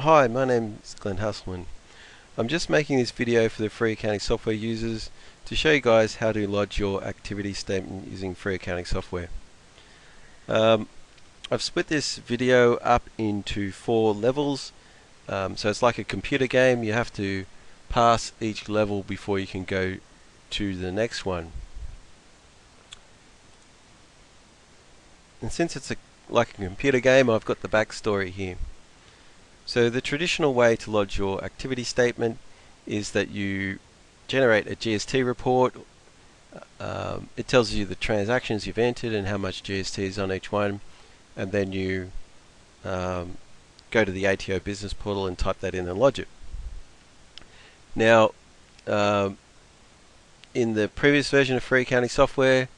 Hi, my name is Glenn Hustleman. I'm just making this video for the free accounting software users to show you guys how to lodge your activity statement using free accounting software. I've split this video up into 4 levels. So it's like a computer game. You have to pass each level before you can go to the next one. And since it's like a computer game, I've got the backstory here. So the traditional way to lodge your activity statement is that you generate a GST report. It tells you the transactions you've entered and how much GST is on each one, and then you go to the ATO business portal and type that in and lodge it. Now, in the previous version of free accounting software,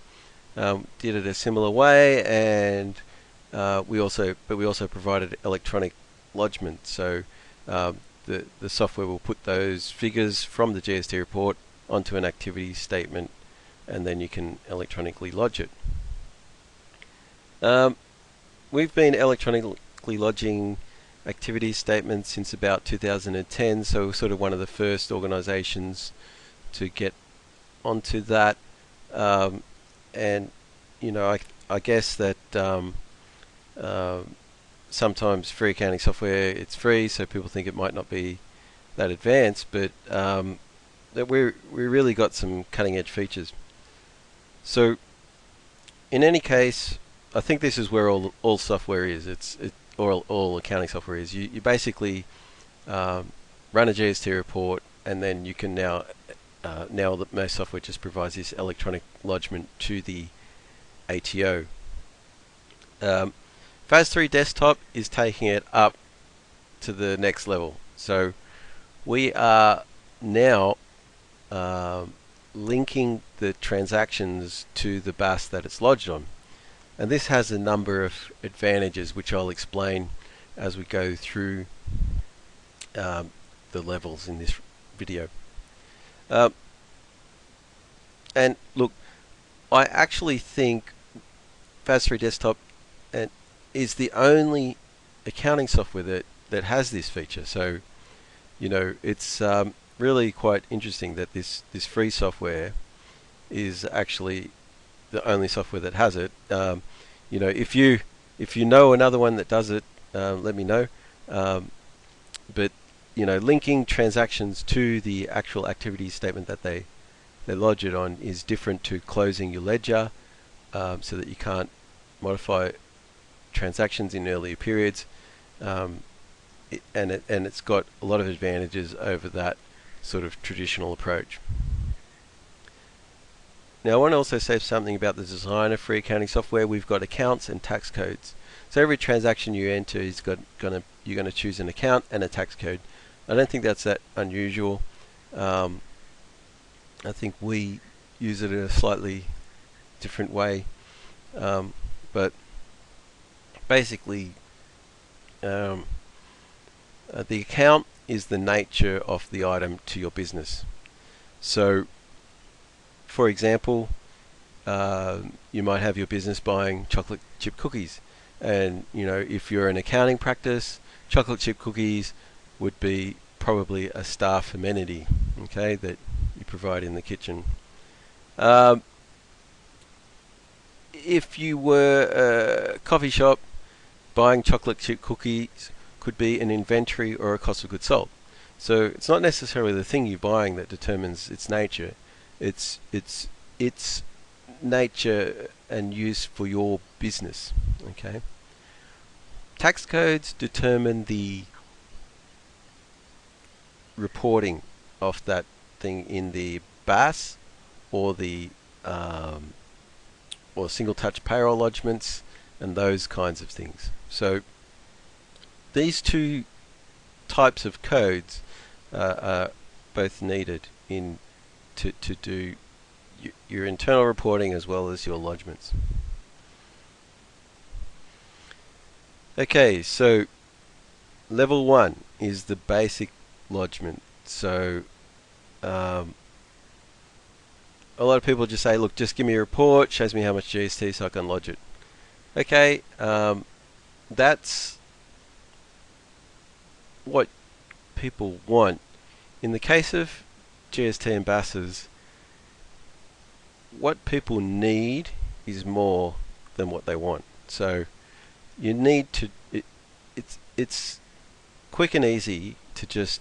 did it a similar way, and we also provided electronic lodgement. So the software will put those figures from the GST report onto an activity statement, and then you can electronically lodge it. We've been electronically lodging activity statements since about 2010, so we're sort of one of the first organizations to get onto that. And you know, I guess that sometimes free accounting software, it's free, so people think it might not be that advanced, but that we really got some cutting edge features. So in any case, I think this is where all software is. All accounting software is. You basically run a GST report, and then you can now that most software just provides this electronic lodgement to the ATO. FAS 3 Desktop is taking it up to the next level. So we are now linking the transactions to the BAS that it's lodged on. And this has a number of advantages, which I'll explain as we go through the levels in this video. And look, I actually think FAS 3 Desktop is the only accounting software that has this feature. So, you know, it's really quite interesting that this free software is actually the only software that has it. You know, if you know another one that does it, let me know. But you know, linking transactions to the actual activity statement that they lodge it on is different to closing your ledger, so that you can't modify transactions in earlier periods, and it's got a lot of advantages over that sort of traditional approach. Now I want to also say something about the design of free accounting software. We've got accounts and tax codes. So every transaction you enter is you're going to choose an account and a tax code. I don't think that's that unusual. I think we use it in a slightly different way, but basically the account is the nature of the item to your business. So for example, you might have your business buying chocolate chip cookies, and you know, if you're an accounting practice, chocolate chip cookies would be probably a staff amenity, okay, that you provide in the kitchen. If you were a coffee shop, buying chocolate chip cookies could be an inventory or a cost of goods sold. So it's not necessarily the thing you're buying that determines its nature. It's its nature and use for your business. Okay. Tax codes determine the reporting of that thing in the BAS or the or single touch payroll lodgements and those kinds of things. So these two types of codes are both needed to do your internal reporting as well as your lodgements. Okay, so level 1 is the basic lodgement. So a lot of people just say, look, just give me a report, shows me how much GST so I can lodge it. Okay, that's what people want. In the case of GST and BASs, what people need is more than what they want. So you need to, it's quick and easy to just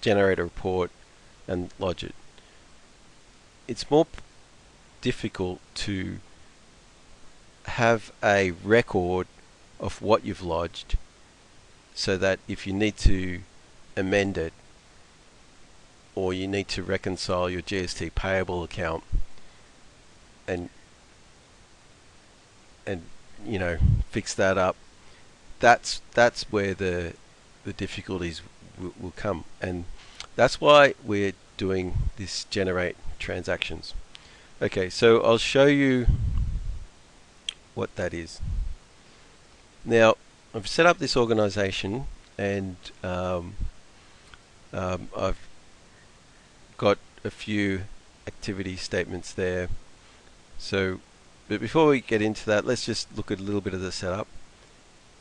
generate a report and lodge it. It's more difficult to have a record of what you've lodged, so that if you need to amend it, or you need to reconcile your GST payable account and you know, fix that up, that's where the difficulties will come, and that's why we're doing this generate transactions. Okay, so I'll show you what that is. Now, I've set up this organization, and I've got a few activity statements there. So, but before we get into that, let's just look at a little bit of the setup.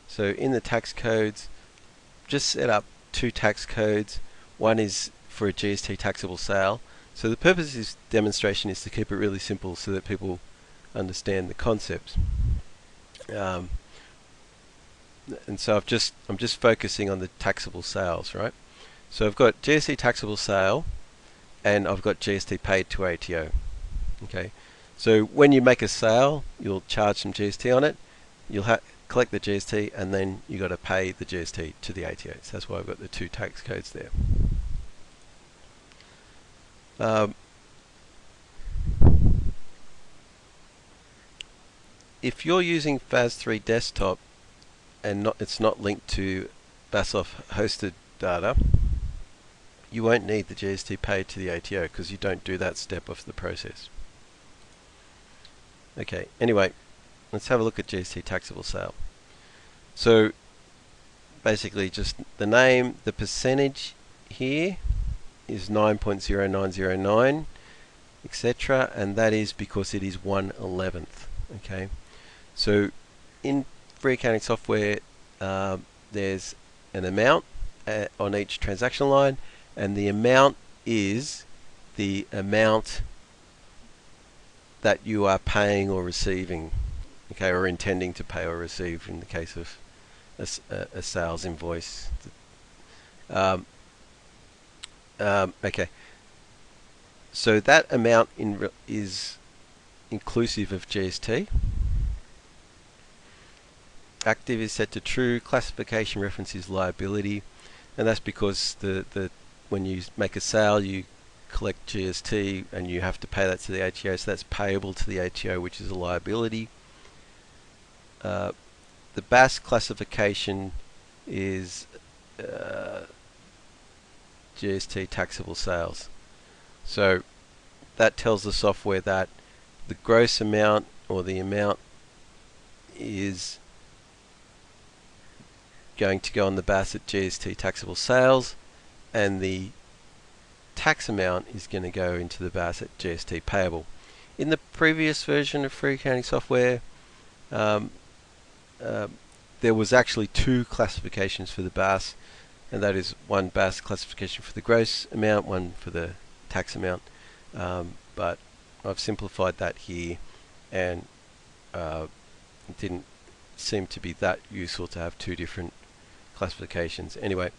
So in the tax codes, just set up two tax codes. One is for a GST taxable sale. So the purpose of this demonstration is to keep it really simple so that people understand the concepts. And so I'm just focusing on the taxable sales, right? So I've got GST taxable sale, and I've got GST paid to ATO. Okay, so when you make a sale, you'll charge some GST on it. You'll collect the GST, and then you got to pay the GST to the ATO. So that's why I've got the two tax codes there. If you're using FAS3 desktop and it's not linked to BASOF hosted data, you won't need the GST paid to the ATO because you don't do that step of the process. Okay, anyway, let's have a look at GST taxable sale. So basically just the name, the percentage here is 9.0909, etc., and that is because it is 1/11th. Okay, so in free accounting software, there's an amount on each transaction line, and the amount is the amount that you are paying or receiving, okay, or intending to pay or receive in the case of a sales invoice. Okay, so that amount is inclusive of GST. Active is set to true. Classification reference is liability, and that's because when you make a sale, you collect GST and you have to pay that to the ATO, so that's payable to the ATO, which is a liability. The BAS classification is GST taxable sales. So that tells the software that the gross amount, or the amount, is going to go on the BAS at GST taxable sales, and the tax amount is going to go into the BAS at GST payable. In the previous version of free accounting software, there was actually two classifications for the BAS, and that is one BAS classification for the gross amount, one for the tax amount. But I've simplified that here, and it didn't seem to be that useful to have two different classifications. Anyway,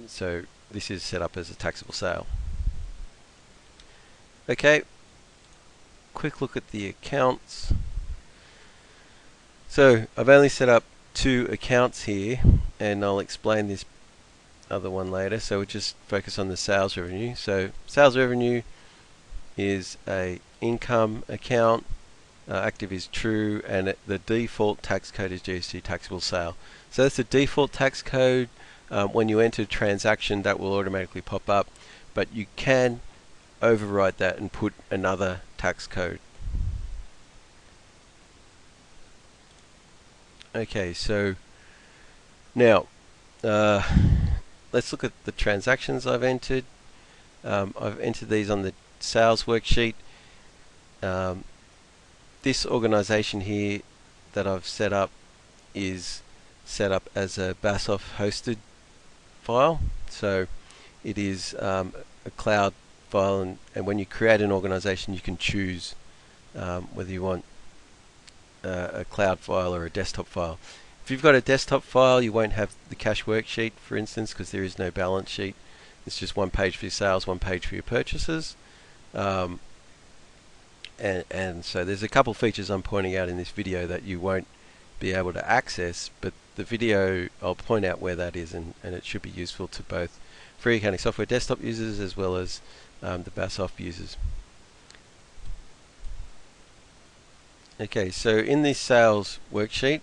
so this is set up as a taxable sale. Okay, quick look at the accounts. So I've only set up two accounts here, and I'll explain this other one later. So we'll just focus on the sales revenue. So sales revenue is a income account. Active is true, and the default tax code is GST taxable sale. So that's the default tax code. When you enter a transaction, that will automatically pop up, but you can override that and put another tax code. Okay, so now let's look at the transactions I've entered. I've entered these on the sales worksheet. This organization here that I've set up is set up as a BASOF hosted file. So it is a cloud file, and when you create an organization, you can choose whether you want a cloud file or a desktop file. If you've got a desktop file, you won't have the cash worksheet, for instance, because there is no balance sheet. It's just one page for your sales, one page for your purchases. And so there's a couple features I'm pointing out in this video that you won't be able to access, but the video, I'll point out where that is, and it should be useful to both free accounting software desktop users as well as the BASOF users. Okay, so in this sales worksheet,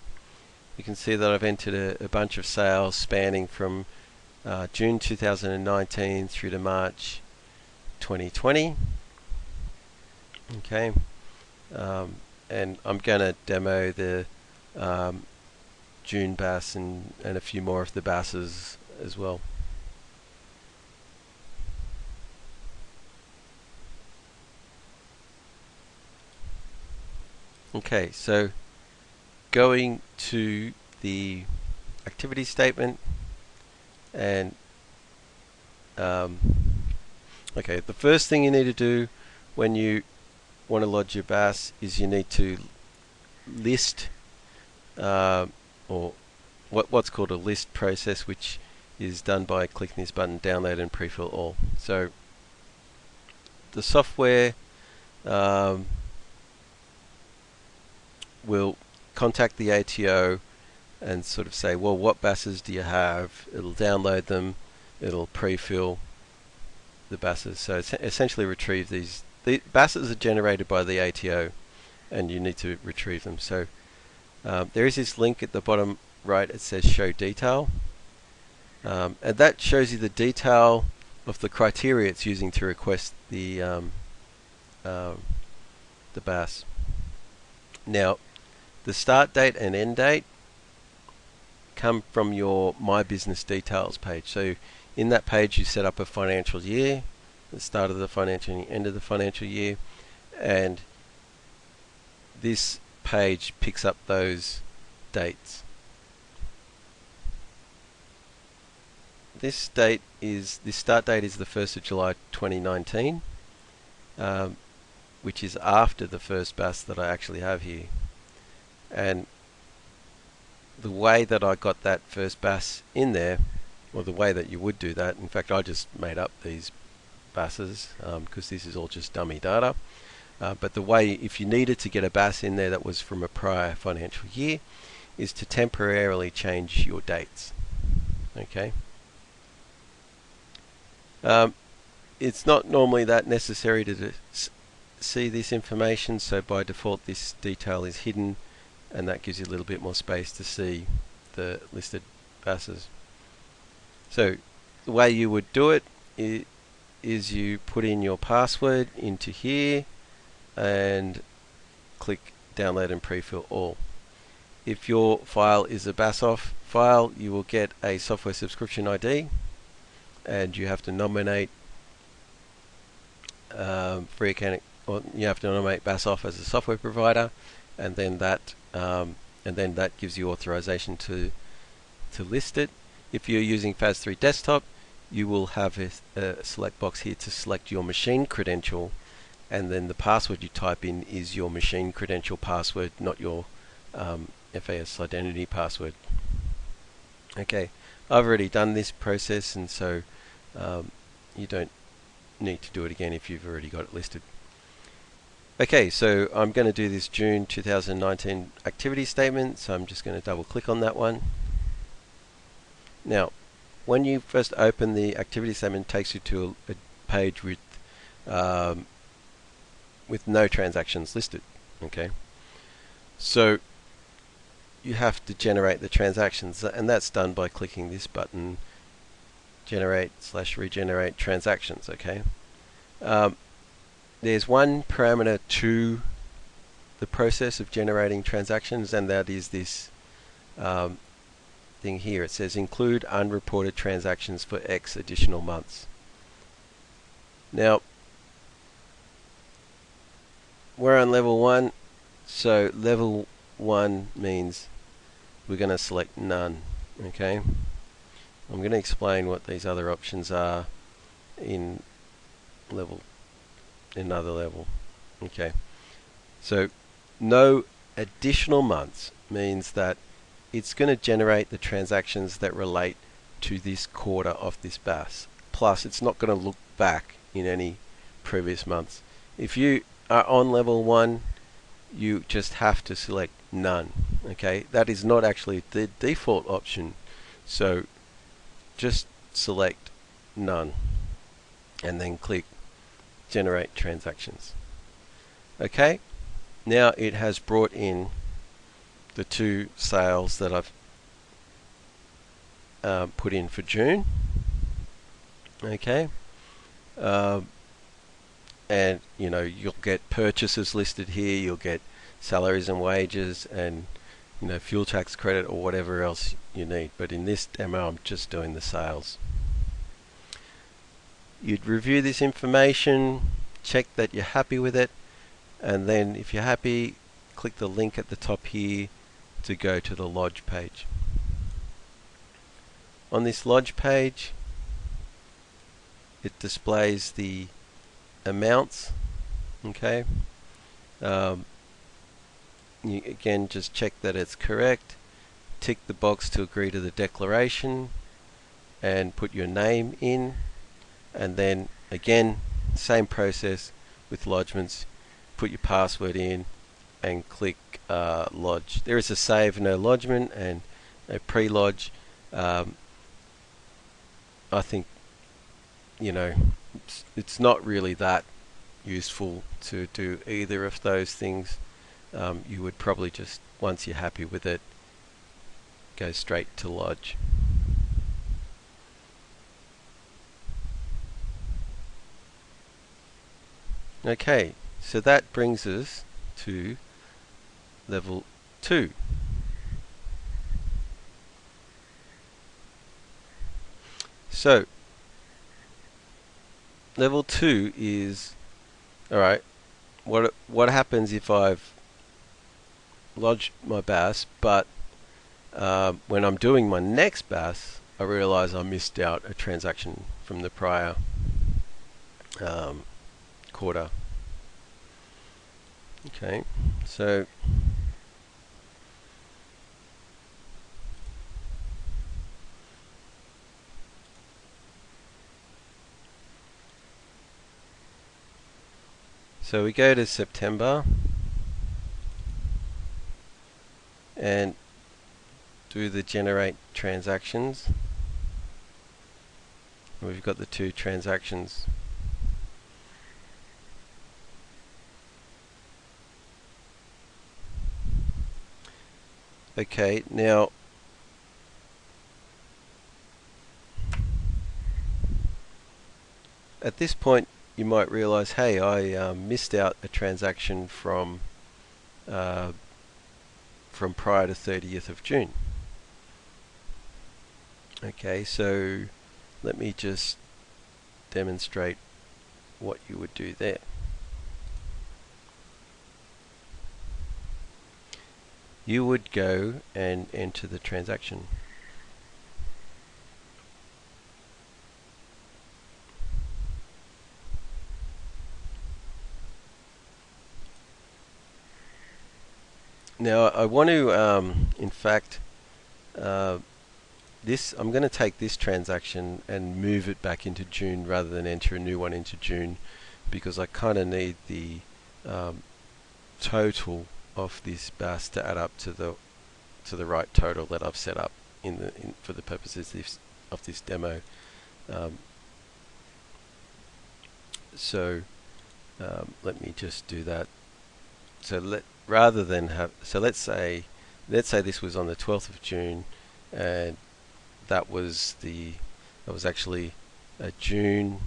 you can see that I've entered a bunch of sales spanning from June 2019 through to March 2020. Okay, and I'm going to demo the June BAS and a few more of the BASs as well. Okay, so going to the activity statement, and okay, the first thing you need to do when you want to lodge your BAS is you need to list or what's called a list process, which is done by clicking this button, download and pre-fill all. So the software will contact the ATO and sort of say, well, what BASs do you have? It'll download them, it'll pre-fill the BASs. So essentially retrieve these. The BASs are generated by the ATO, and you need to retrieve them. So there is this link at the bottom right. It says show detail, and that shows you the detail of the criteria it's using to request the BAS. Now, the start date and end date come from your My Business Details page. So in that page, you set up a financial year, the start of the financial year, end of the financial year, and this page picks up those dates. This start date is the 1st of July 2019, which is after the first BAS that I actually have here. And the way that I got that first BAS in there, or the way that you would do that, in fact I just made up these BASs because this is all just dummy data, but the way, if you needed to get a BAS in there that was from a prior financial year, is to temporarily change your dates. Okay. It's not normally that necessary to see this information, so by default this detail is hidden, and that gives you a little bit more space to see the listed BASs. So the way you would do it is you put in your password into here and click download and pre-fill all. If your file is a BASOF file, you will get a software subscription ID, and you have to nominate free accounting, or you have to nominate BASOF as a software provider, and then that gives you authorization to list it. If you're using FAS3 desktop, you will have a select box here to select your machine credential, and then the password you type in is your machine credential password, not your FAS identity password. Okay, I've already done this process, and so you don't need to do it again if you've already got it listed. Okay, so I'm going to do this June 2019 activity statement, so I'm just going to double click on that one. Now, when you first open the activity statement, it takes you to a page with no transactions listed. Okay, so you have to generate the transactions, and that's done by clicking this button, generate/regenerate transactions. Okay, there's one parameter to the process of generating transactions, and that is this thing here. It says include unreported transactions for X additional months. Now, we're on level 1, so level 1 means we're going to select none. Okay, I'm going to explain what these other options are in another level. Okay, so no additional months means that it's going to generate the transactions that relate to this quarter of this BAS. Plus, it's not going to look back in any previous months. If you are on level 1, you just have to select none. Okay, that is not actually the default option, so just select none and then click generate transactions. Okay, now it has brought in the 2 sales that I've put in for June. Okay, and you'll get purchases listed here, you'll get salaries and wages, and fuel tax credit or whatever else you need. But in this demo, I'm just doing the sales. You'd review this information, check that you're happy with it, and then if you're happy, click the link at the top here to go to the Lodge page. On this Lodge page, it displays the amounts. Okay, you again just check that it's correct, tick the box to agree to the declaration, and put your name in, and then again same process with lodgements, put your password in and click lodge. There is a save no lodgement and a pre-lodge. I think it's not really that useful to do either of those things. You would probably just, once you're happy with it, go straight to lodge. Okay, so that brings us to level 2. So level 2 is, alright, what happens if I've lodged my BAS, but when I'm doing my next BAS, I realize I missed out a transaction from the prior quarter. Okay, so we go to September and do the generate transactions. We've got the 2 transactions. Okay, now at this point you might realize, hey, I missed out a transaction from prior to 30th of June. Okay, so let me just demonstrate what you would do there. You would go and enter the transaction. Now I want to, in fact, I'm going to take this transaction and move it back into June rather than enter a new one into June, because I kind of need the total of this BAS to add up to the right total that I've set up for the purposes of this demo. So let me just do that. So let's say this was on the 12th of June, and that was actually a June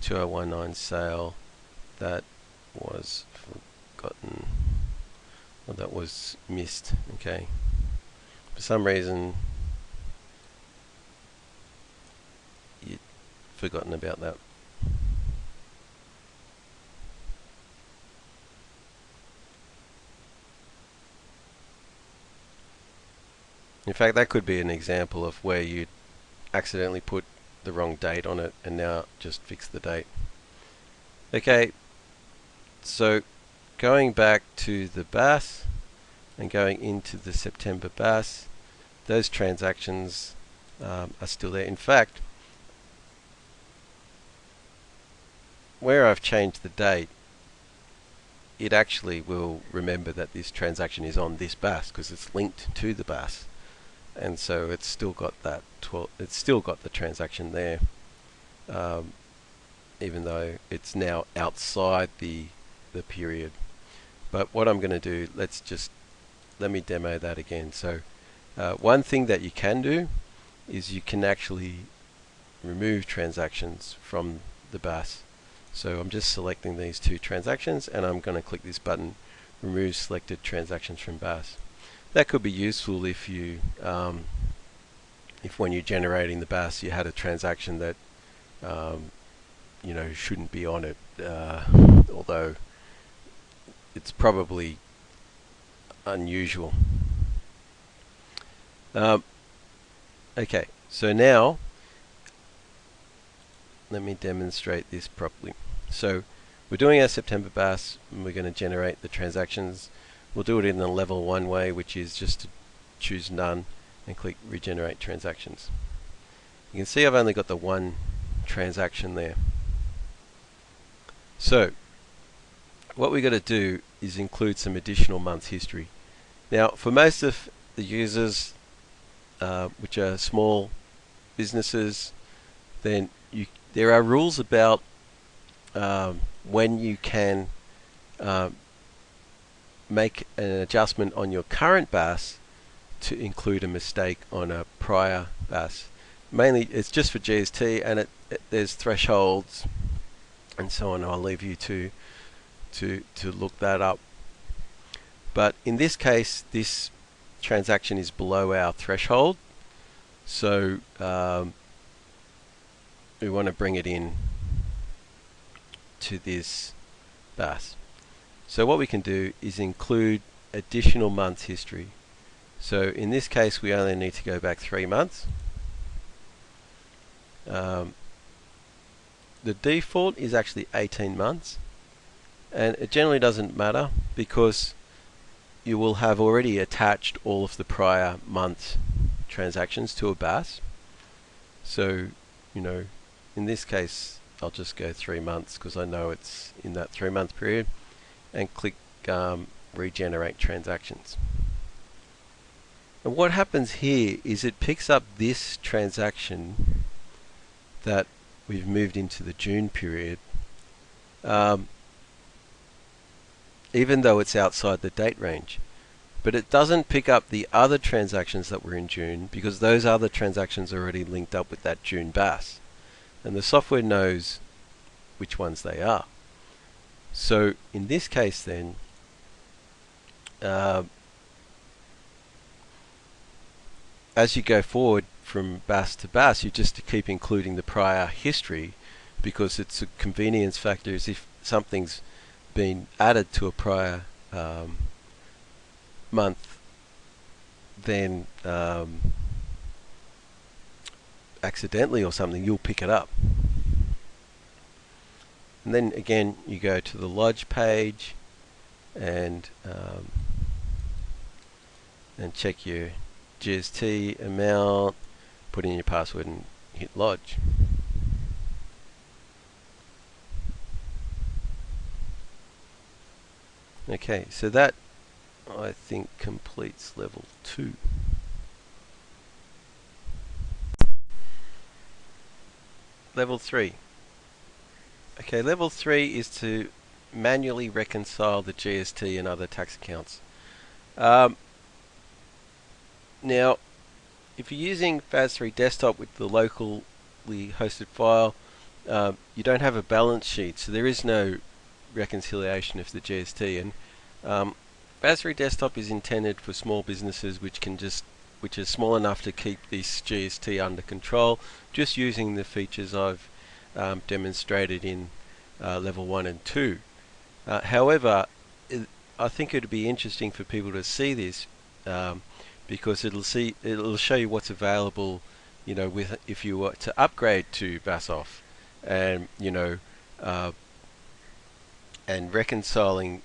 2019 sale that was forgotten, or that was missed. Okay, for some reason you'd forgotten about that. In fact, that could be an example of where you accidentally put the wrong date on it and now just fix the date. Okay, so going back to the BAS and going into the September BAS, those transactions are still there. In fact, where I've changed the date, it actually will remember that this transaction is on this BAS because it's linked to the BAS, and so it's still got that it's still got the transaction there, even though it's now outside the period. But what I'm going to do, let me demo that again. So one thing that you can do is you can actually remove transactions from the BAS. So I'm just selecting these two transactions and I'm going to click this button, remove selected transactions from BAS. That could be useful if you if when you're generating the BAS you had a transaction that shouldn't be on it, although it's probably unusual. Okay, so now let me demonstrate this properly. So we're doing our September BAS and we're going to generate the transactions. We'll do it in the level 1 way, which is just to choose none and click regenerate transactions. You can see I've only got the one transaction there. So what we've got to do is include some additional months history. Now for most of the users which are small businesses, then there are rules about when you can make an adjustment on your current BAS to include a mistake on a prior BAS. Mainly it's just for GST, and there's thresholds and so on. I'll leave you to look that up. But in this case, this transaction is below our threshold, so we want to bring it in to this BAS. So what we can do is include additional months history. So in this case we only need to go back 3 months. The default is actually 18 months, and it generally doesn't matter because you will have already attached all of the prior month transactions to a BAS. So in this case I'll just go 3 months because I know it's in that 3-month period, and click regenerate transactions. And what happens here is it picks up this transaction that we've moved into the June period, even though it's outside the date range. But it doesn't pick up the other transactions that were in June because those other transactions are already linked up with that June BAS. And the software knows which ones they are. So in this case then, as you go forward from BAS to BAS, you just keep including the prior history because it's a convenience factor. As if something's been added to a prior month, then accidentally or something, you'll pick it up. And then again you go to the lodge page and check your GST amount, put in your password and hit lodge. Okay, so that I think completes level 2. Level 3. Okay, level 3 is to manually reconcile the GST and other tax accounts. Now, if you're using FAS3 desktop with the locally hosted file, you don't have a balance sheet, so there is no reconciliation of the GST. And FAS3 desktop is intended for small businesses which are small enough to keep this GST under control, just using the features I've demonstrated in level 1 and 2. However, I think it would be interesting for people to see this because it'll show you what's available, with if you were to upgrade to FAS off, and uh, and reconciling.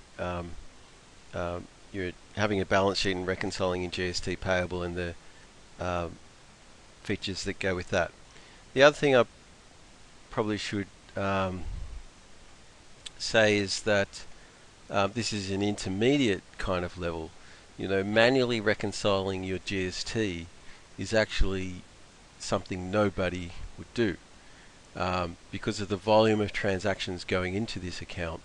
You're having a balance sheet and reconciling in GST payable and the um, features that go with that. The other thing I probably should say is that this is an intermediate kind of level. Manually reconciling your GST is actually something nobody would do because of the volume of transactions going into this account.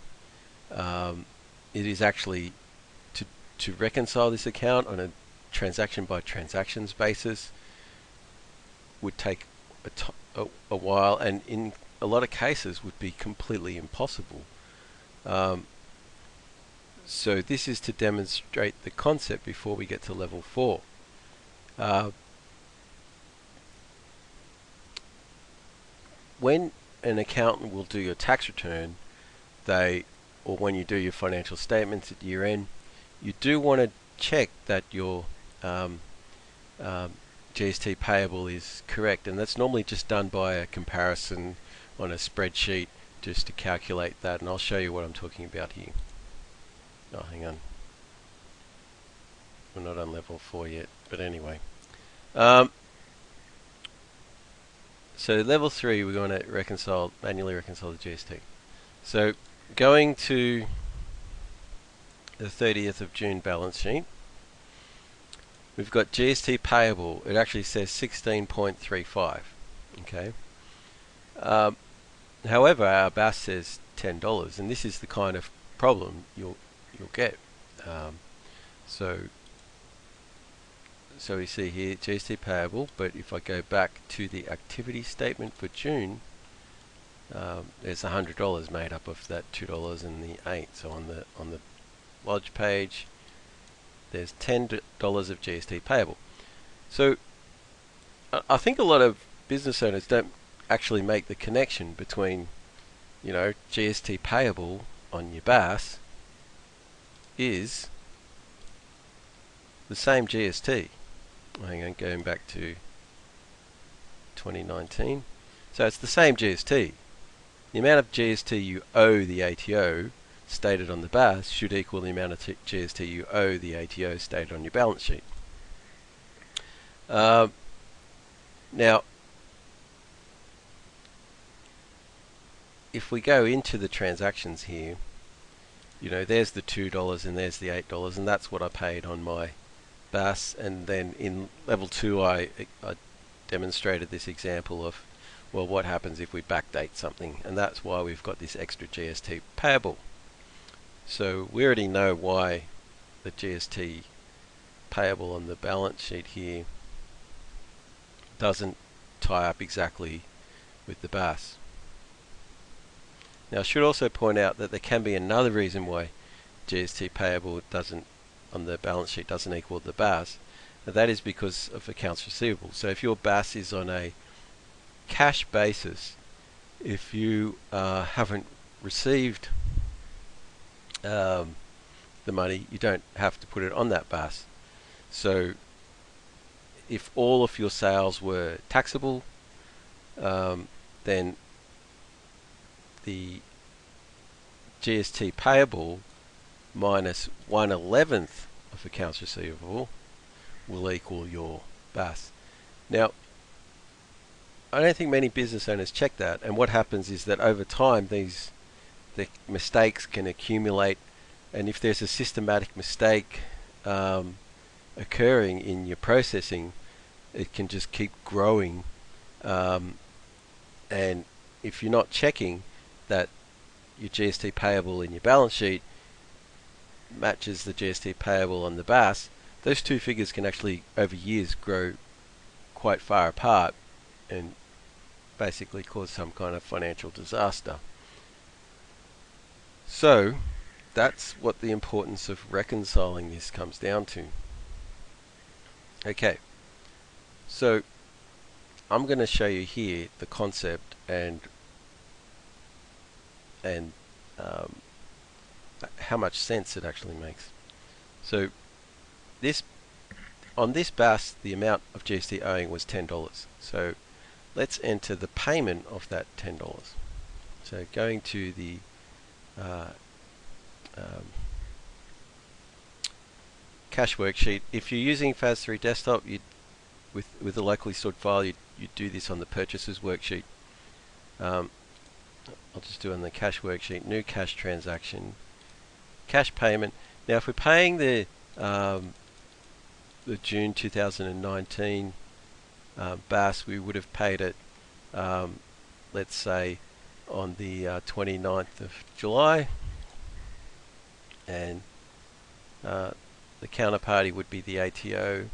It is actually to reconcile this account on a transaction by transactions basis would take a while, and in a lot of cases would be completely impossible. So this is to demonstrate the concept before we get to level 4. When an accountant will do your tax return, or when you do your financial statements at year end, you do want to check that your GST payable is correct, and that's normally just done by a comparison on a spreadsheet just to calculate that, and I'll show you what I'm talking about here. Oh, hang on. We're not on level 4 yet, but anyway. So level 3, we're going to manually reconcile the GST. So going to the 30th of June balance sheet, we've got GST payable. It actually says 16.35. Okay. However, our BAS says $10, and this is the kind of problem you'll get. So we see here GST payable, but if I go back to the activity statement for June, there's $100 made up of that $2 and the 8. So on the lodge page, there's $10 of GST payable. So I think a lot of business owners don't actually make the connection between, GST payable on your BAS is the same GST. Hang on, going back to 2019. So it's the same GST. The amount of GST you owe the ATO stated on the BAS should equal the amount of GST you owe the ATO stated on your balance sheet. Now, if we go into the transactions here, there's the $2 and there's the $8, and that's what I paid on my BAS. And then in level 2, I demonstrated this example of, well, what happens if we backdate something, and that's why we've got this extra GST payable. So we already know why the GST payable on the balance sheet here doesn't tie up exactly with the BAS. Now, I should also point out that there can be another reason why GST payable on the balance sheet doesn't equal the BAS, and that is because of accounts receivable. So if your BAS is on a cash basis, if you haven't received the money, you don't have to put it on that BAS. So if all of your sales were taxable, then the GST payable minus 1/11 of accounts receivable will equal your BAS. Now, I don't think many business owners check that, and what happens is that over time the mistakes can accumulate, and if there's a systematic mistake occurring in your processing, it can just keep growing, and if you're not checking that your GST payable in your balance sheet matches the GST payable on the BAS, those two figures can actually over years grow quite far apart and basically cause some kind of financial disaster. So that's what the importance of reconciling this comes down to. Okay, so I'm going to show you here the concept and how much sense it actually makes. So this on this BAS, the amount of GST owing was $10. So let's enter the payment of that $10. So going to the cash worksheet, if you're using FAS3 Desktop, with a locally stored file, you'd do this on the purchases worksheet. I'll just do it on the cash worksheet, new cash transaction, cash payment. Now if we're paying the June 2019 BAS, we would have paid it, let's say, on the 29th of July, and the counterparty would be the ATO.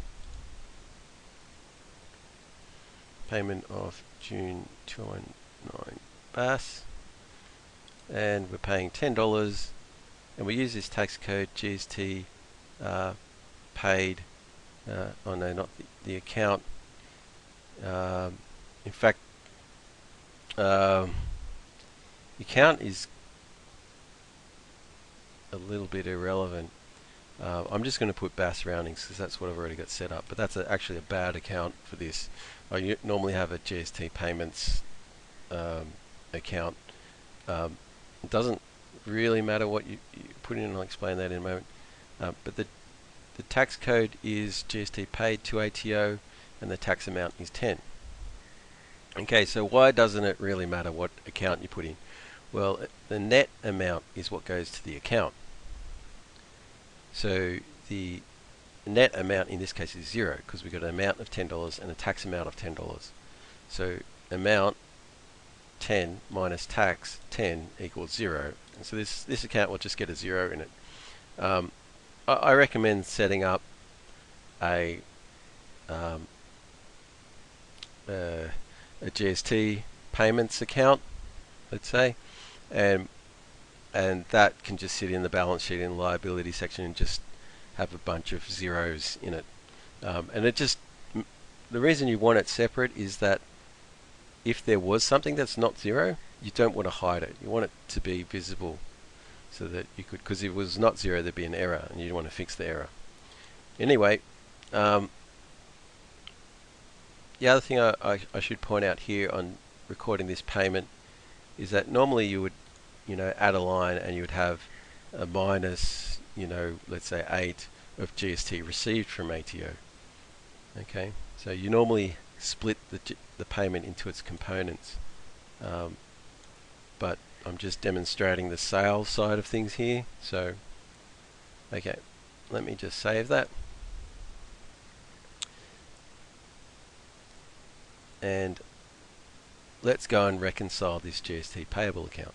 Payment of June 2019 BAS, and we're paying $10, and we use this tax code GST paid. Oh no, not the account. In fact, the account is a little bit irrelevant. I'm just going to put BAS roundings because that's what I've already got set up, but that's actually a bad account for this. I normally have a GST payments account. It doesn't really matter what you put in, and I'll explain that in a moment. But the tax code is GST paid to ATO, and the tax amount is 10. Okay, so why doesn't it really matter what account you put in? Well, the net amount is what goes to the account. So the net amount in this case is 0 because we've got an amount of $10 and a tax amount of $10. So amount 10 minus tax 10 equals 0. And so this account will just get a 0 in it. I recommend setting up a GST payments account, let's say, and that can just sit in the balance sheet in the liability section and just have a bunch of zeros in it. And the reason you want it separate is that if there was something that's not 0, you don't want to hide it. You want it to be visible so that you could, because if it was not 0, there'd be an error and you want to fix the error. Anyway, the other thing I should point out here on recording this payment is that normally you would, add a line and you would have a minus, let's say 8 of GST received from ATO. Okay, so you normally split the payment into its components, but I'm just demonstrating the sales side of things here. So, okay, let me just save that. And let's go and reconcile this GST payable account.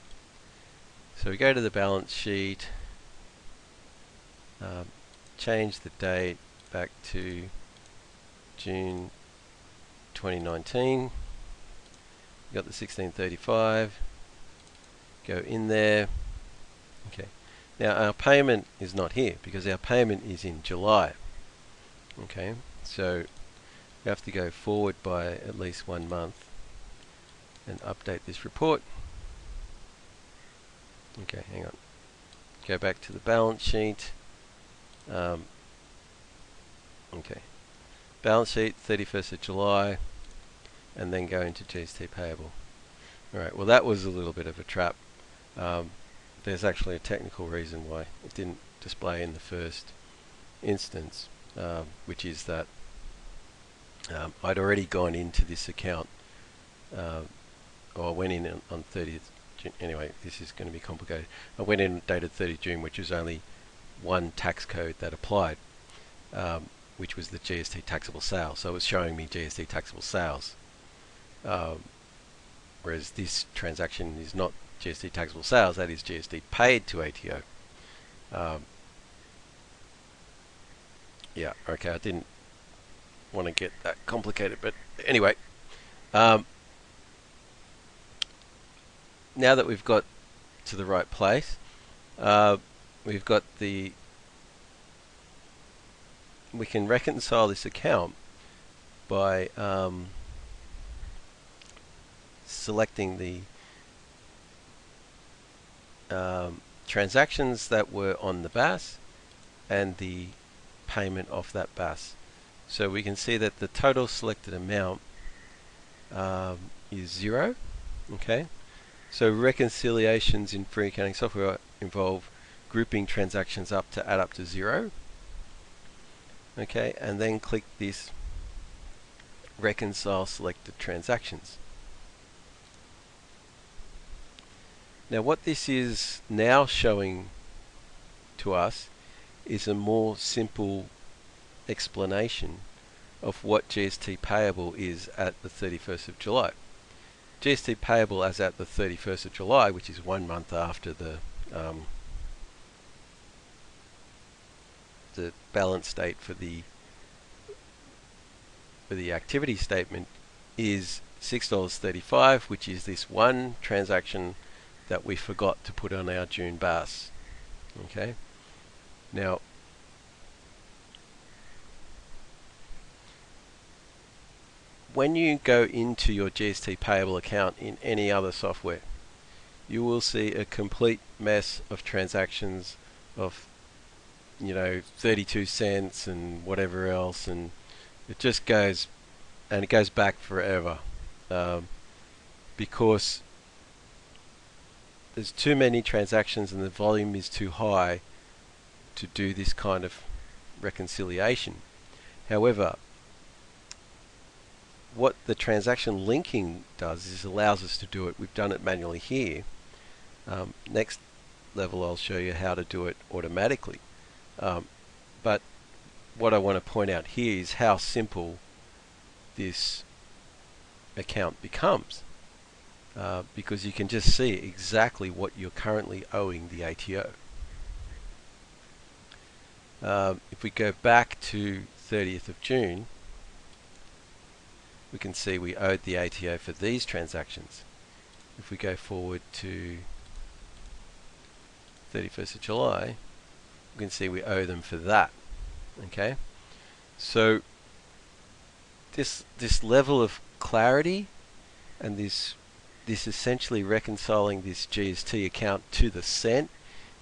So we go to the balance sheet, change the date back to June 2019. We've got the 1635. Go in there. Okay. Now our payment is not here because our payment is in July. Okay. So we have to go forward by at least 1 month and update this report. Okay, hang on. Go back to the balance sheet. Okay. Balance sheet, 31st of July, and then go into GST payable. Alright, well that was a little bit of a trap. There's actually a technical reason why it didn't display in the first instance, which is that I'd already gone into this account, or I went in on 30th June. Anyway, this is going to be complicated. I went in dated 30th June, which was only one tax code that applied, which was the GST taxable sales. So it was showing me GST taxable sales, whereas this transaction is not GST taxable sales, that is GST paid to ATO. Yeah, okay, I didn't want to get that complicated, but anyway, now that we've got to the right place, we've got we can reconcile this account by selecting the transactions that were on the BAS and the payment of that BAS. So we can see that the total selected amount is 0. Okay, so reconciliations in free accounting software involve grouping transactions up to add up to 0. Okay, and then click this reconcile selected transactions. Now what this is now showing to us is a more simple explanation of what GST payable is at the 31st of July. GST payable as at the 31st of July, which is 1 month after the balance date for the activity statement, is $6.35, which is this one transaction that we forgot to put on our June BAS. Okay. Now, when you go into your GST payable account in any other software, you will see a complete mess of transactions of 32 cents and whatever else, and it just goes, and it goes back forever, because there's too many transactions and the volume is too high to do this kind of reconciliation. However, what the transaction linking does is allows us to do it. We've done it manually here. Next level I'll show you how to do it automatically. But what I want to point out here is how simple this account becomes, because you can just see exactly what you're currently owing the ATO. If we go back to 30th of June, we can see we owed the ATO for these transactions. If we go forward to 31st of July, we can see we owe them for that. Okay, so this level of clarity and this essentially reconciling this GST account to the cent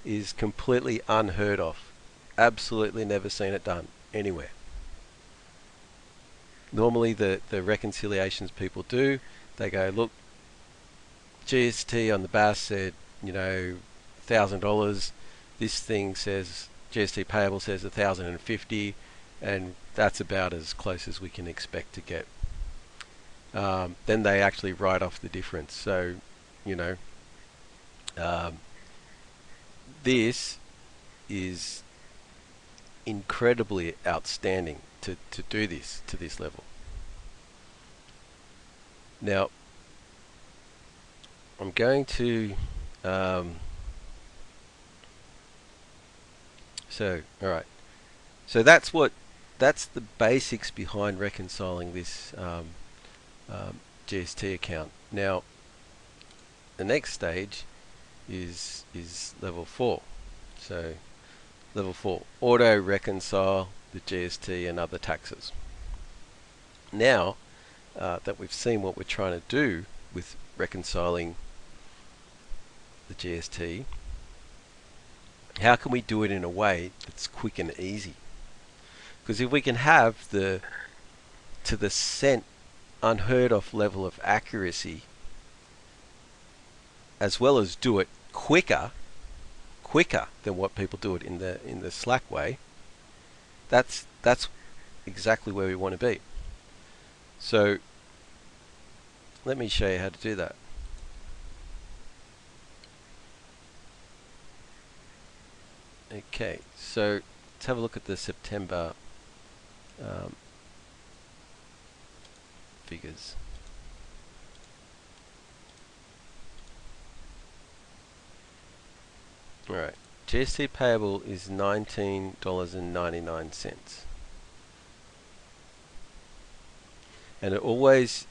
is completely unheard of. Absolutely never seen it done anywhere. Normally the reconciliations people do, they go, look, GST on the BAS said, $1,000. This thing says GST payable says 1,050, and that's about as close as we can expect to get. Then they actually write off the difference. So, this is incredibly outstanding to do this to this level. Now, I'm going to alright, so that's the basics behind reconciling this GST account. Now the next stage is level 4. So level 4, auto reconcile the GST and other taxes. Now that we've seen what we're trying to do with reconciling the GST, how can we do it in a way that's quick and easy? Because if we can have to the cent unheard of level of accuracy, as well as do it quicker than what people do it in the Slack way, that's exactly where we want to be. So let me show you how to do that. Okay, so let's have a look at the September figures. Alright, GST payable is $19.99. And it always,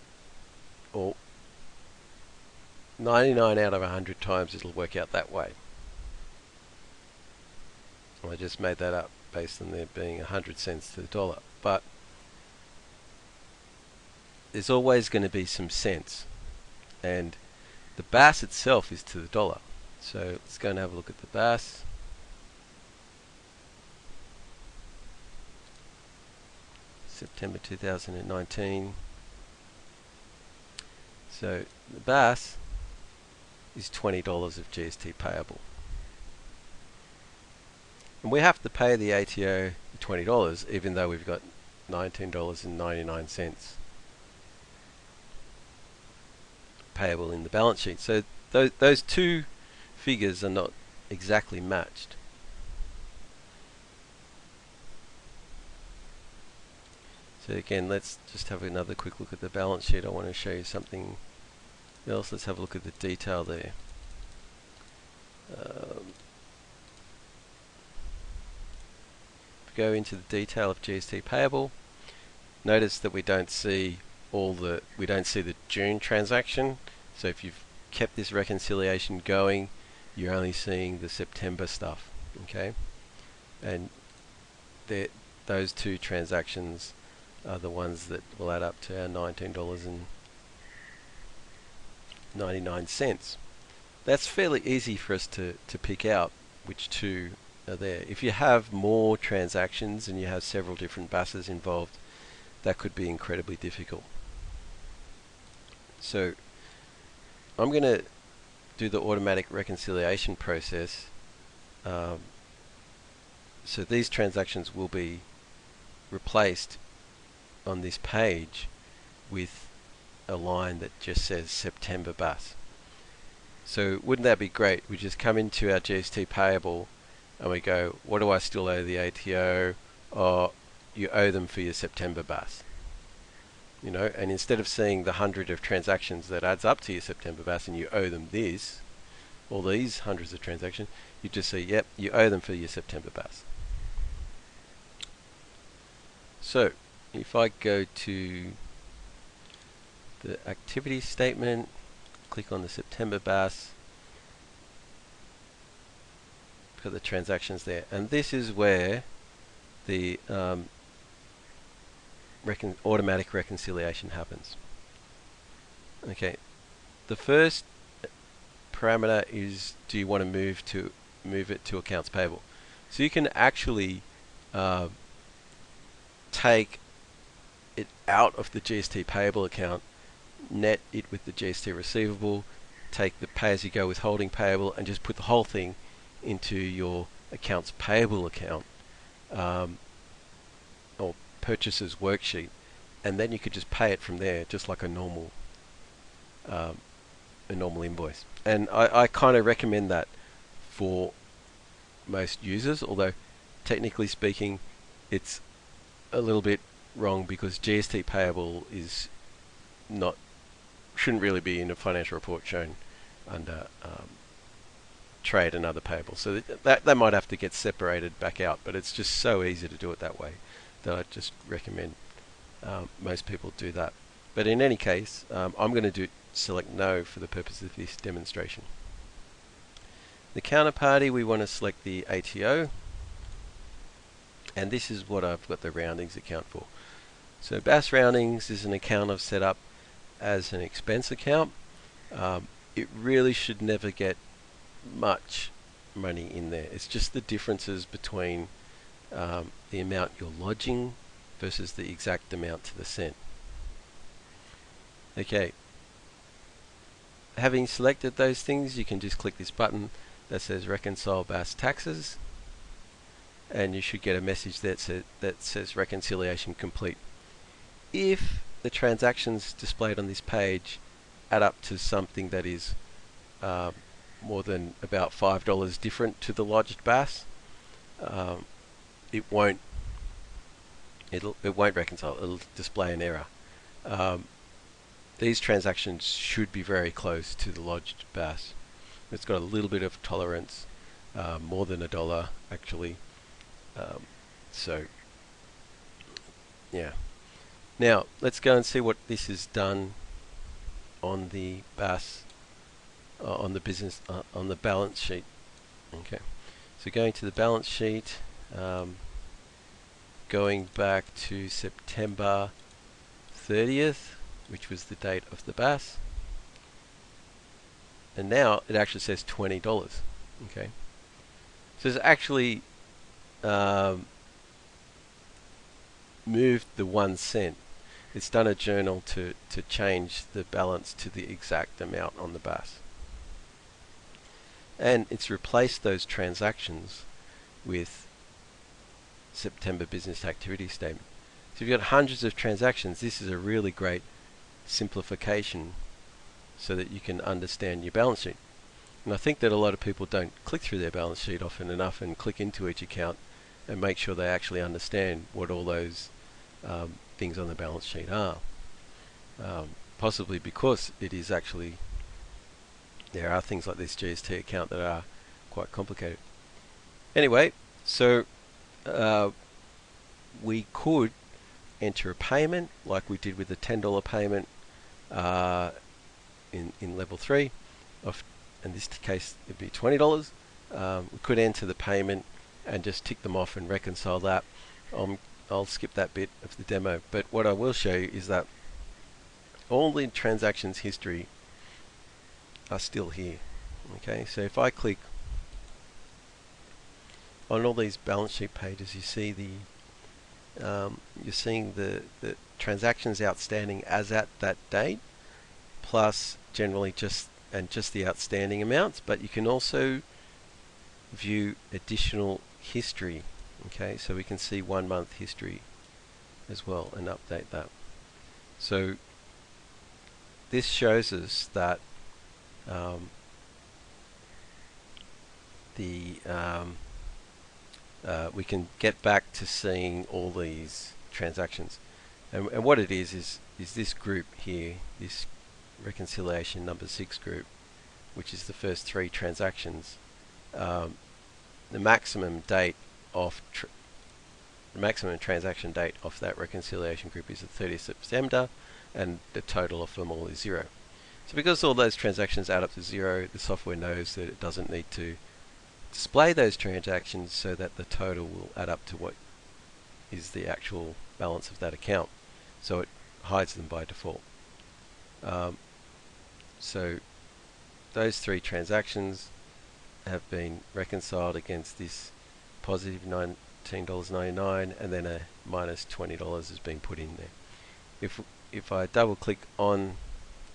or 99 out of 100 times it'll work out that way. I just made that up based on there being 100 cents to the dollar, but there's always going to be some cents, and the BAS itself is to the dollar. So let's go and have a look at the BAS. September 2019. So the BAS is $20 of GST payable. And we have to pay the ATO $20 even though we've got $19.99 payable in the balance sheet. So those two figures are not exactly matched. So again, let's just have another quick look at the balance sheet. I want to show you something else. Let's have a look at the detail there. Go into the detail of GST payable. Notice that we don't see the June transaction. So if you've kept this reconciliation going, you're only seeing the September stuff. Okay, and those two transactions are the ones that will add up to our $19.99. That's fairly easy for us to pick out which two are there. If you have more transactions and you have several different BASs involved, that could be incredibly difficult. So I'm going to do the automatic reconciliation process. So these transactions will be replaced on this page with a line that just says September BAS. So wouldn't that be great? We just come into our GST payable and we go, what do I still owe the ATO? Or you owe them for your September BAS. You know, and instead of seeing the 100 of transactions that adds up to your September BAS and you owe them this, all these hundreds of transactions, you just say, yep, you owe them for your September BAS. So if I go to the activity statement, click on the September BAS, got the transactions there, and this is where the automatic reconciliation happens. Okay, the first parameter is, do you want to move it to accounts payable? So you can actually take it out of the GST payable account, net it with the GST receivable, take the pay-as-you-go withholding payable, and just put the whole thing into your accounts payable account or purchases worksheet, and then you could just pay it from there, just like a normal invoice. And I kind of recommend that for most users, although technically speaking it's a little bit wrong because GST payable shouldn't really be in a financial report shown under trade and other payables. So that might have to get separated back out, but it's just so easy to do it that way that I just recommend most people do that. But in any case, I'm going to select no for the purpose of this demonstration. The counterparty, we want to select the ATO, and this is what I've got the roundings account for. So BAS roundings is an account I've set up as an expense account. It really should never get much money in there. It's just the differences between the amount you're lodging versus the exact amount to the cent. Okay, having selected those things, you can just click this button that says reconcile BAS taxes, and you should get a message that says reconciliation complete. If the transactions displayed on this page add up to something that is more than about $5 different to the lodged BAS, it won't reconcile. It'll display an error. These transactions should be very close to the lodged BAS. It's got a little bit of tolerance, more than $1 actually. So yeah. Now let's go and see what this has done on the BAS, on the balance sheet. Okay, so going to the balance sheet, going back to September 30th, which was the date of the BAS, and now it actually says $20. Okay, so it's actually moved the 1 cent. It's done a journal to change the balance to the exact amount on the BAS. And it's replaced those transactions with September business activity statement. So if you've got hundreds of transactions, this is a really great simplification so that you can understand your balance sheet. And I think that a lot of people don't click through their balance sheet often enough and click into each account and make sure they actually understand what all those things on the balance sheet are. Possibly because it is actually, there are things like this GST account that are quite complicated. Anyway, so we could enter a payment like we did with the $10 payment in level 3 of, in this case it'd be $20. We could enter the payment and just tick them off and reconcile that. I'll skip that bit of the demo, but what I will show you is that all the transactions history are still here. Okay, so if I click on all these balance sheet pages, you see you're seeing the transactions outstanding as at that date, plus generally just the outstanding amounts, but you can also view additional history. Okay, so we can see 1 month history as well and update that. So this shows us that we can get back to seeing all these transactions, and what it is this group here, this reconciliation number 6 group, which is the first 3 transactions. The maximum date of the maximum transaction date of that reconciliation group is the 30th September, and the total of them all is 0. So because all those transactions add up to 0, the software knows that it doesn't need to display those transactions so that the total will add up to what is the actual balance of that account. So it hides them by default. So those 3 transactions have been reconciled against this positive $19.99, and then a minus $20 has been put in there. If I double click on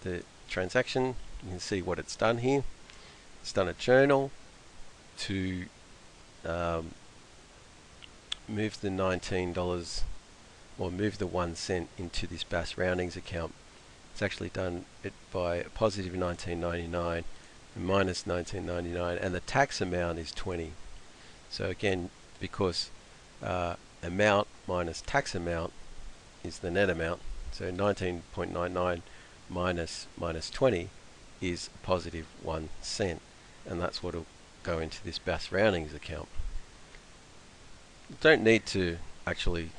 the transaction, you can see what it's done here. It's done a journal to move the $19 or move the 1 cent into this BAS roundings account. It's actually done it by a positive $19.99 and minus $19.99, and the tax amount is 20. So again, because amount minus tax amount is the net amount, so 19.99 minus 20 is a positive 1 cent, and that's what will go into this BAS roundings account. You don't need to actually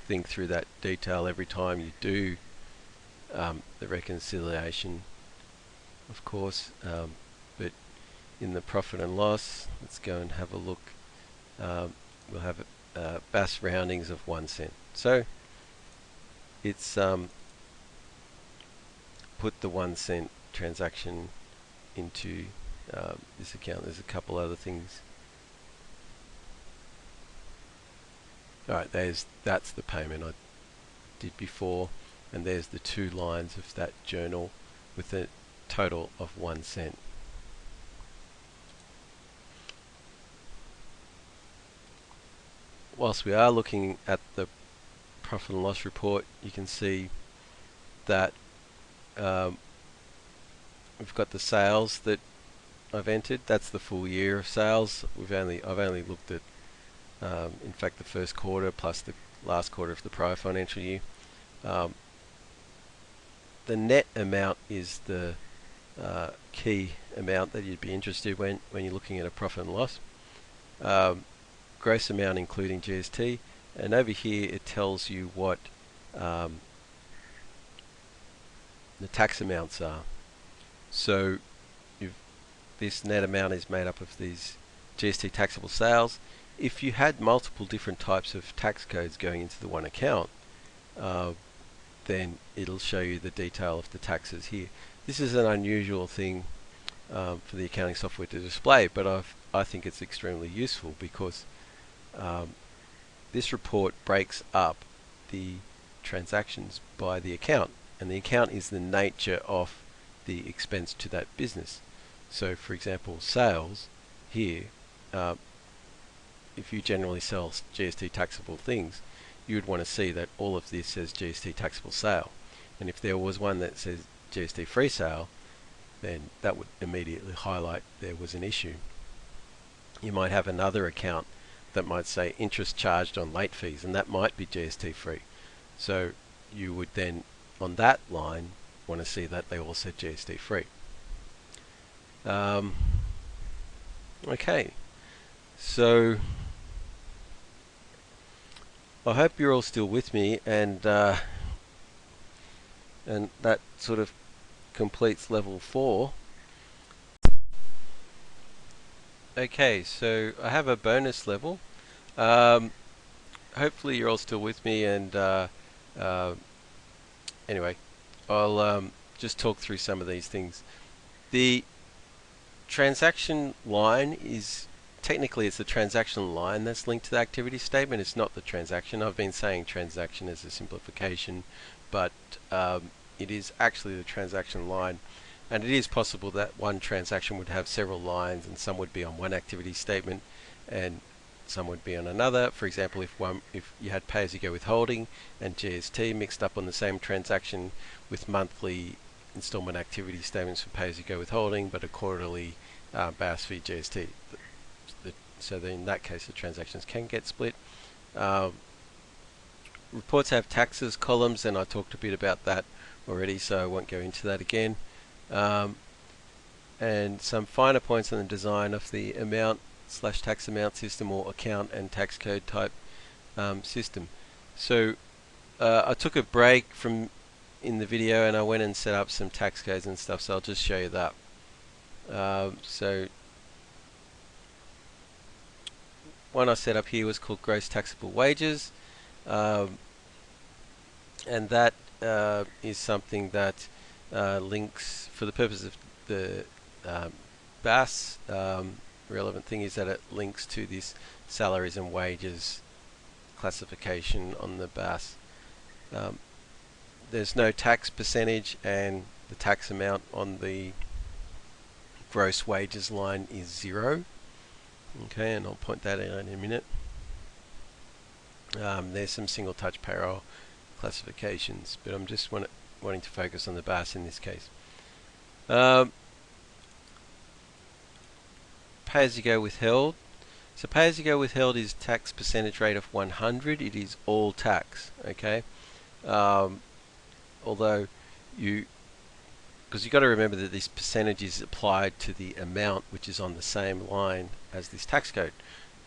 think through that detail every time you do the reconciliation, of course, but in the profit and loss, let's go and have a look. We'll have BAS roundings of 1 cent. So it's put the 1 cent transaction into this account. There's a couple other things. Alright, that's the payment I did before, and there's the 2 lines of that journal with a total of 1 cent. Whilst we are looking at the profit and loss report, you can see that we've got the sales that I've entered. That's the full year of sales. I've only looked at in fact the first quarter plus the last quarter of the prior financial year. The net amount is the key amount that you'd be interested when you're looking at a profit and loss. Gross amount including GST, and over here it tells you what the tax amounts are. So this net amount is made up of these GST taxable sales. If you had multiple different types of tax codes going into the one account, then it'll show you the detail of the taxes here. This is an unusual thing for the accounting software to display, but I think it's extremely useful because this report breaks up the transactions by the account, and the account is the nature of the expense to that business. So for example, sales here, if you generally sell GST taxable things, you would want to see that all of this says GST taxable sale, and if there was one that says GST free sale, then that would immediately highlight there was an issue. You might have another account that might say interest charged on late fees, and that might be GST free. So you would then, on that line, want to see that they all said GST free. Okay, so I hope you're all still with me, and that sort of completes level 4. Okay, so I have a bonus level. Hopefully you're all still with me, and anyway, I'll just talk through some of these things. The transaction line is technically it's the transaction line that's linked to the activity statement. It's not the transaction. I've been saying transaction as a simplification, but it is actually the transaction line. And it is possible that one transaction would have several lines, and some would be on one activity statement and some would be on another. For example, if you had pay-as-you-go withholding and GST mixed up on the same transaction with monthly installment activity statements for pay-as-you-go withholding, but a quarterly BAS fee GST. So then in that case, the transactions can get split. Reports have taxes columns, and I talked a bit about that already, so I won't go into that again. And some finer points on the design of the amount/tax amount system, or account and tax code type system. So I took a break from in the video and I went and set up some tax codes and stuff, so I'll just show you that. So one I set up here was called gross taxable wages, and that is something that links, for the purpose of the BAS, relevant thing is that it links to this salaries and wages classification on the BAS. There's no tax percentage, and the tax amount on the gross wages line is 0. Okay, and I'll point that out in a minute. There's some single touch payroll classifications, but I'm just wanting to focus on the BAS in this case. Pay-as-you-go withheld. So pay-as-you-go withheld is tax percentage rate of 100. It is all tax, okay? Although because you've got to remember that this percentage is applied to the amount which is on the same line as this tax code.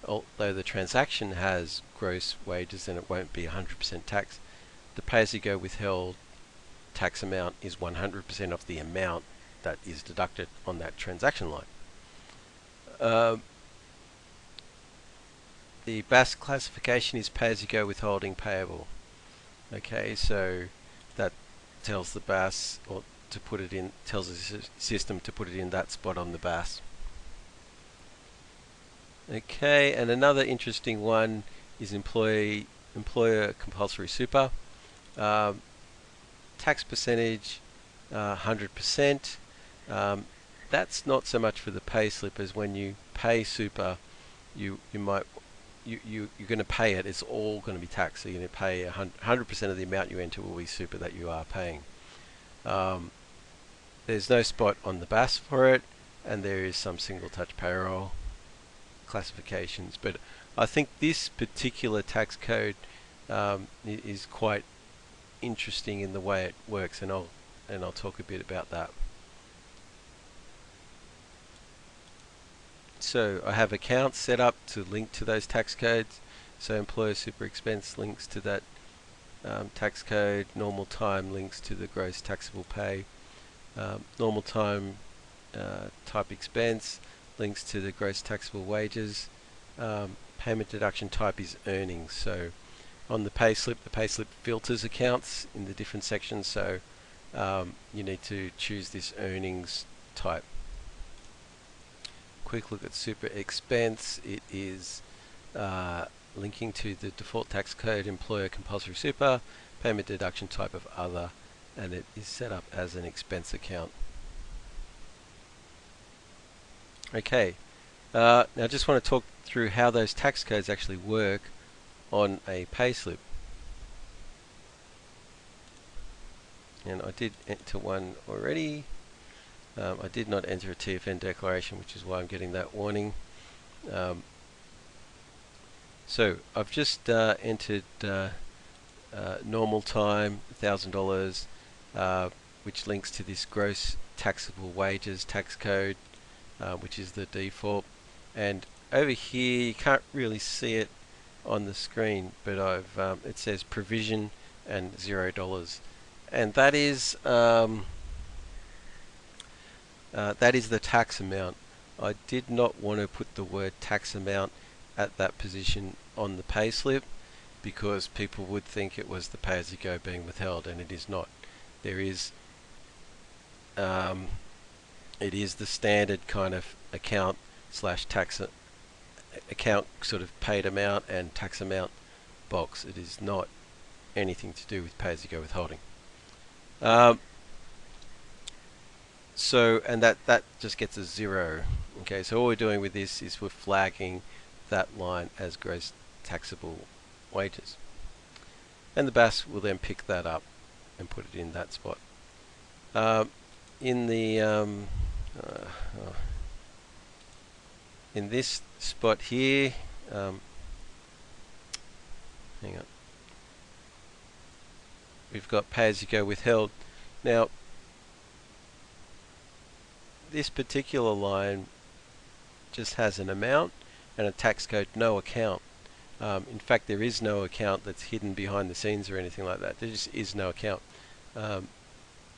Although the transaction has gross wages, then it won't be 100% tax. The pay-as-you-go withheld tax amount is 100% of the amount that is deducted on that transaction line. The BAS classification is pay-as-you-go withholding payable. Okay, so that tells the BAS, or to put it in, tells the system to put it in that spot on the BAS. Okay, and another interesting one is employer compulsory super. Tax percentage 100%. That's not so much for the pay slip, as when you pay super, you're going to pay it. It's all going to be taxed. So you're going to pay 100% of the amount you enter will be super that you are paying. There's no spot on the BAS for it, and there is some single touch payroll classifications. But I think this particular tax code is quite interesting in the way it works, and I'll talk a bit about that. So I have accounts set up to link to those tax codes. So employer super expense links to that tax code. Normal time links to the gross taxable pay. Normal time type expense links to the gross taxable wages. Payment deduction type is earnings. So on the payslip filters accounts in the different sections. So you need to choose this earnings type. Quick look at super expense. It is linking to the default tax code, employer compulsory super, payment deduction type of other, and it is set up as an expense account. Okay, now I just want to talk through how those tax codes actually work on a payslip. And I did enter one already. I did not enter a TFN declaration, which is why I'm getting that warning. So I've just entered normal time, $1,000, which links to this gross taxable wages tax code, which is the default. And over here, you can't really see it on the screen, but it says provision and $0, and that is the tax amount. I did not want to put the word tax amount at that position on the payslip because people would think it was the pay-as-you-go being withheld, and it is not. There is it is the standard kind of account slash tax account sort of paid amount and tax amount box. It is not anything to do with pay-as-you-go withholding. So, and that just gets a 0. Okay, so all we're doing with this is we're flagging that line as gross taxable wages. And the BAS will then pick that up and put it in that spot. In this spot here, hang on, we've got pay-as-you-go withheld. Now, this particular line just has an amount and a tax code no account. In fact, there is no account that's hidden behind the scenes or anything like that. There just is no account.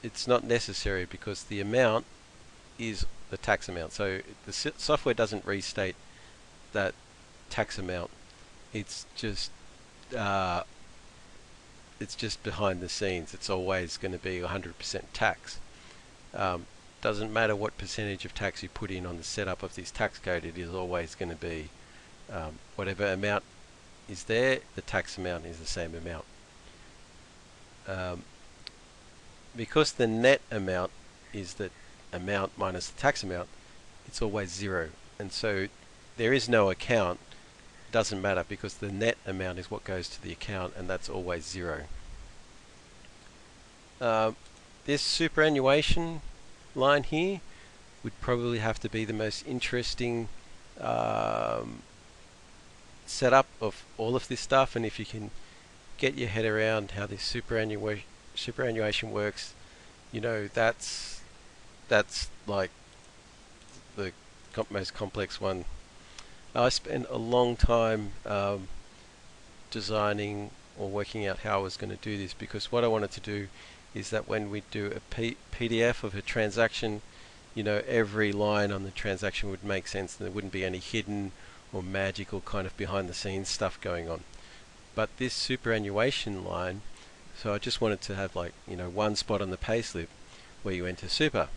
It's not necessary because the amount is the tax amount. So the software doesn't restate that tax amount. It's just behind the scenes. It's always going to be 100% tax. Doesn't matter what percentage of tax you put in on the setup of this tax code, it is always going to be whatever amount is there, the tax amount is the same amount. Because the net amount is the amount minus the tax amount, it's always 0. And so there is no account. It doesn't matter because the net amount is what goes to the account, and that's always 0. This superannuation line here would probably have to be the most interesting setup of all of this stuff, and if you can get your head around how this superannuation works, you know, that's like the most complex one. I spent a long time designing or working out how I was going to do this, because what I wanted to do is that when we do a PDF of a transaction, you know, every line on the transaction would make sense and there wouldn't be any hidden or magical kind of behind the scenes stuff going on. But this superannuation line, so I just wanted to have, like, you know, one spot on the payslip where you enter super.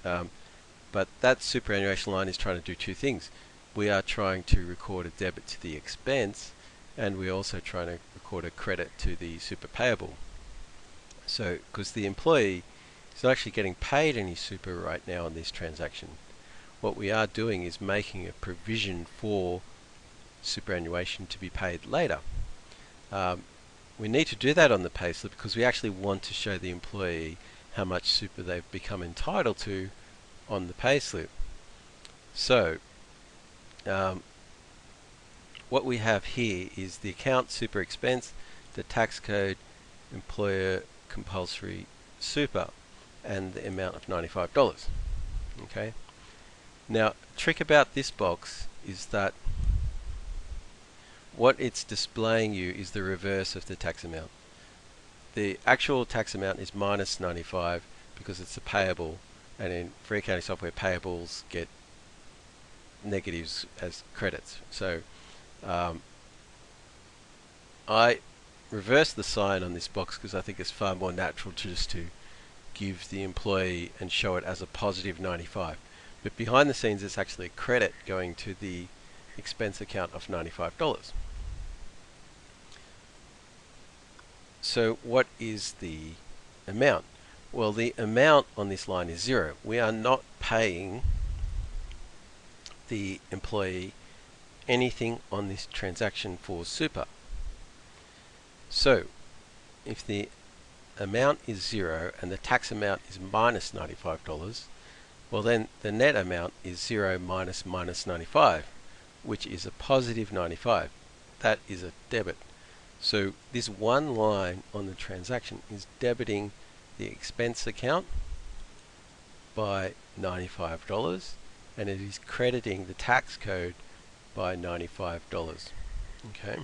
But that superannuation line is trying to do two things. We are trying to record a debit to the expense, and we're also trying to record a credit to the super payable. So, because the employee is not actually getting paid any super right now on this transaction, what we are doing is making a provision for superannuation to be paid later. We need to do that on the payslip because we actually want to show the employee how much super they've become entitled to on the payslip. So, what we have here is the account super expense, the tax code, employer compulsory super, and the amount of $95. Okay. Now, trick about this box is that what it's displaying you is the reverse of the tax amount. The actual tax amount is minus 95 because it's a payable, and in free accounting software, payables get negatives as credits. So I reverse the sign on this box because I think it's far more natural just to give the employee and show it as a positive 95. But behind the scenes, it's actually a credit going to the expense account of $95. So what is the amount? Well, the amount on this line is 0. We are not paying the employee anything on this transaction for super. So if the amount is 0 and the tax amount is minus $95, well then the net amount is 0 minus 95, which is a positive 95. That is a debit. So this one line on the transaction is debiting the expense account by $95, and it is crediting the tax code by $95. Okay,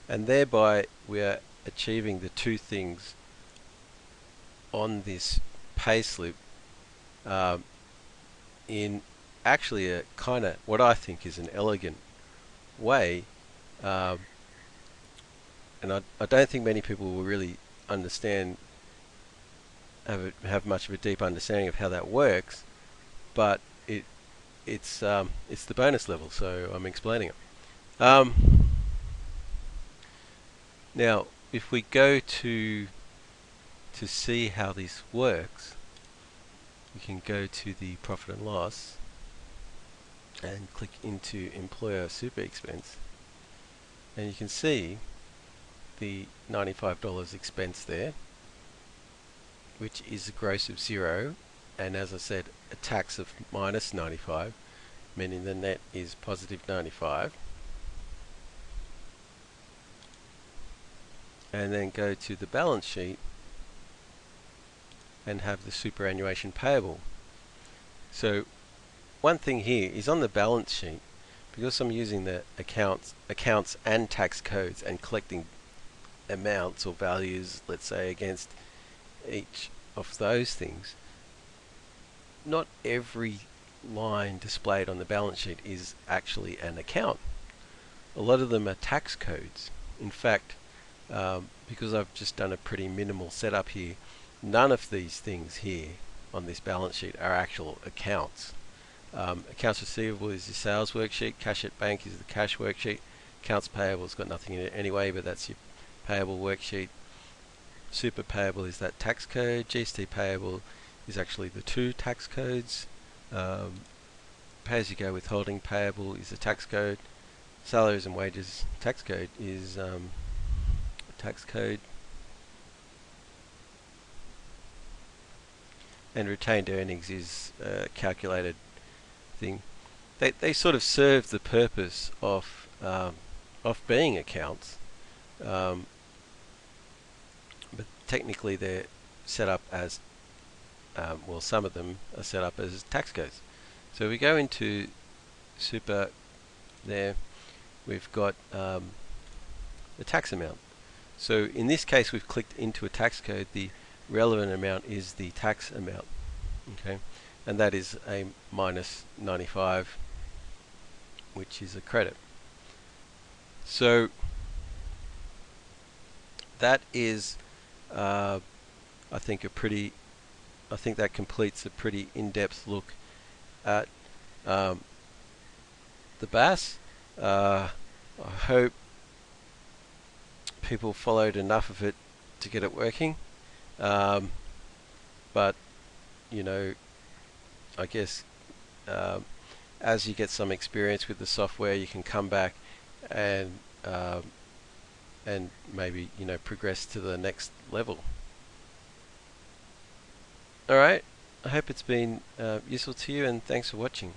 and thereby we are achieving the two things on this payslip in actually a kind of what I think is an elegant way, and I don't think many people will really understand, have much of a deep understanding of how that works, but it's the bonus level, so I'm explaining it. Now, if we go to see how this works, we can go to the profit and loss and click into employer super expense, and you can see the $95 expense there, which is a gross of 0, and as I said, a tax of minus 95, meaning the net is positive 95. And then go to the balance sheet and have the superannuation payable. So one thing here is on the balance sheet, because I'm using the accounts and tax codes and collecting amounts or values, let's say, against each of those things, not every line displayed on the balance sheet is actually an account. A lot of them are tax codes. In fact, because I've just done a pretty minimal setup here, none of these things here on this balance sheet are actual accounts. Accounts receivable is the sales worksheet, cash at bank is the cash worksheet, accounts payable has got nothing in it anyway, but that's your payable worksheet. Super payable is that tax code, GST payable is actually the two tax codes, pay-as-you-go withholding payable is the tax code, salaries and wages tax code is tax code, and retained earnings is a calculated thing. They sort of serve the purpose of being accounts, but technically they're set up as well, some of them are set up as tax codes. So we go into super there, we've got the tax amount. So in this case we've clicked into a tax code, the relevant amount is the tax amount, okay, and that is a minus 95, which is a credit. So that is I think that completes a pretty in-depth look at the FAS. I hope people followed enough of it to get it working, but you know, I guess as you get some experience with the software, you can come back and maybe, you know, progress to the next level. Alright, I hope it's been useful to you, and thanks for watching.